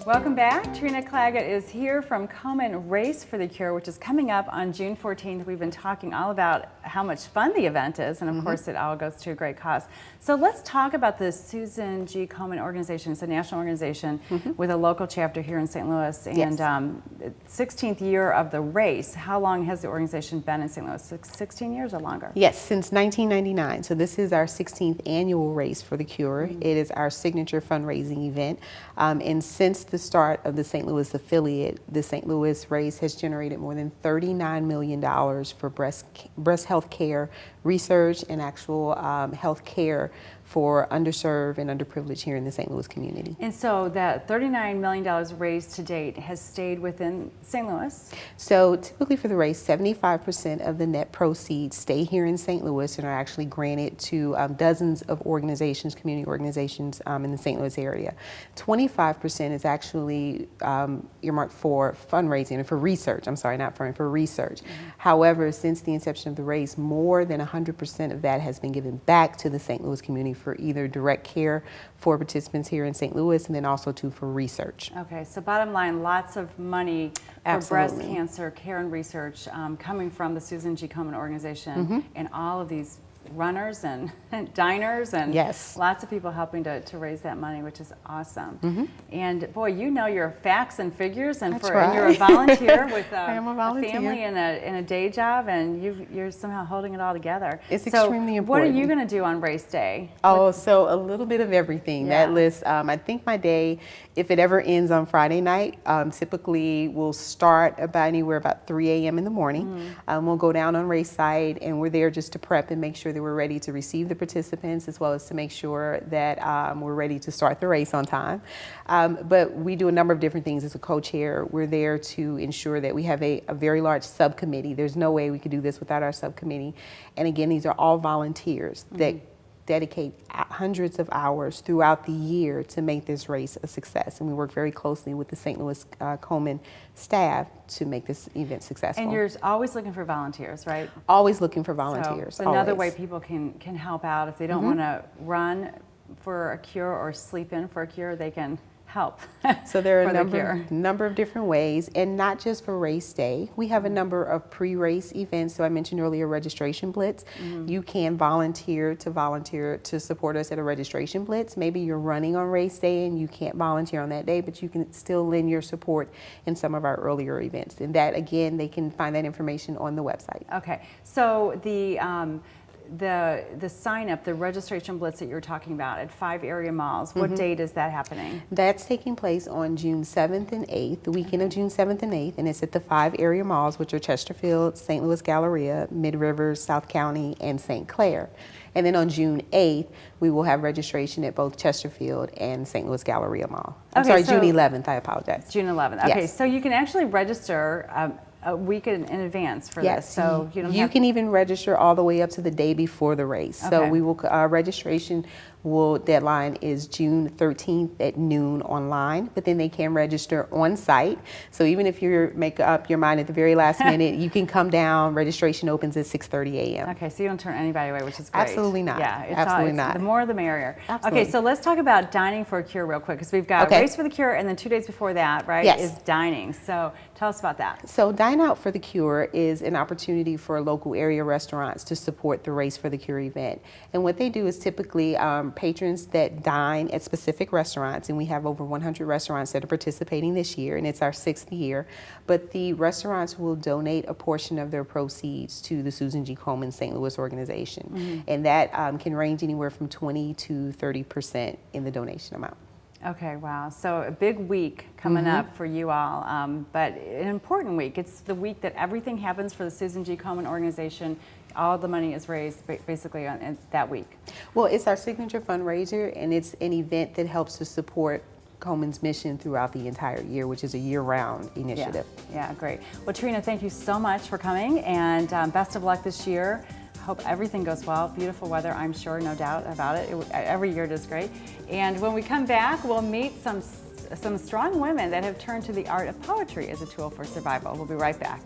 Welcome back. Trina Claggett is here from Komen Race for the Cure, which is coming up on June 14th. We've been talking all about how much fun the event is, and of course it all goes to a great cause. So let's talk about the Susan G. Komen organization. It's a national organization with a local chapter here in St. Louis, and 16th year of the race. How long has the organization been in St. Louis? 16 years or longer? Yes, since 1999. So this is our 16th annual Race for the Cure. It is our signature fundraising event, and since the start of the St. Louis affiliate, the St. Louis Race has generated more than $39 million for breast health care research and actual health care for underserved and underprivileged here in the St. Louis community. And so that $39 million raised to date has stayed within St. Louis? So typically for the race, 75% of the net proceeds stay here in St. Louis and are actually granted to dozens of organizations, community organizations in the St. Louis area. 25% is actually earmarked for fundraising and for research. I'm sorry, not for research. However, since the inception of the race, more than 100% of that has been given back to the St. Louis community for either direct care for participants here in St. Louis and then also for research. Okay, so bottom line, lots of money for breast cancer care and research coming from the Susan G. Komen organization and all of these runners and diners and lots of people helping to raise that money, which is awesome. And boy, you know your facts and figures, and you're a volunteer with a family and a day job, and you're somehow holding it all together. It's extremely important. What are you going to do on race day? Oh, so a little bit of everything. That list, I think my day, if it ever ends on Friday night, typically we'll start about 3 a.m. in the morning. We'll go down on race site, and we're there just to prep and make sure that we're ready to receive the participants, as well as to make sure that we're ready to start the race on time. But we do a number of different things as a co-chair. We're there to ensure that we have a very large subcommittee. There's no way we could do this without our subcommittee. And again, these are all volunteers that dedicate hundreds of hours throughout the year to make this race a success. And we work very closely with the St. Louis Komen staff to make this event successful. And you're always looking for volunteers, right? Always looking for volunteers. So another way people can help out if they don't want to run for a cure or sleep in for a cure, they can help. So there are a number of different ways, and not just for race day. We have a number of pre-race events. So I mentioned earlier registration blitz. You can volunteer to support us at a registration blitz. Maybe you're running on race day and you can't volunteer on that day, but you can still lend your support in some of our earlier events. And that, again, they can find that information on the website. Okay, so the sign up, the registration blitz that you were talking about at 5 area malls, what date is that happening? That's taking place on June 7th and 8th, the weekend of June 7th and 8th, and it's at the 5 area malls, which are Chesterfield, St. Louis Galleria, Mid-Rivers, South County, and St. Clair. And then on June 8th, we will have registration at both Chesterfield and St. Louis Galleria Mall. June 11th, I apologize. June 11th, okay, so you can actually register a week in advance for this, so you can even register all the way up to the day before the race. So we will registration deadline is June 13th at noon online, but then they can register on site. So even if you make up your mind at the very last minute, you can come down. Registration opens at 6:30 a.m. Okay, so you don't turn anybody away, which is great. Absolutely not. Yeah, absolutely not. The more the merrier. Absolutely. Okay, so let's talk about dining for a cure real quick, because we've got Race for the Cure, and then 2 days before that, right, is dining. So tell us about that. So Dine Out for the Cure is an opportunity for local area restaurants to support the Race for the Cure event. And what they do is typically patrons that dine at specific restaurants, and we have over 100 restaurants that are participating this year, and it's our 6th year, but the restaurants will donate a portion of their proceeds to the Susan G. Komen St. Louis organization. And that can range anywhere from 20 to 30% in the donation amount. Okay, wow. So a big week coming up for you all, but an important week. It's the week that everything happens for the Susan G. Komen organization. All the money is raised basically on that week. Well, it's our signature fundraiser, and it's an event that helps to support Komen's mission throughout the entire year, which is a year-round initiative. Yeah, great. Well, Trina, thank you so much for coming, and best of luck this year. Hope everything goes well. Beautiful weather, I'm sure, no doubt about it. Every year it is great. And when we come back, we'll meet some strong women that have turned to the art of poetry as a tool for survival. We'll be right back.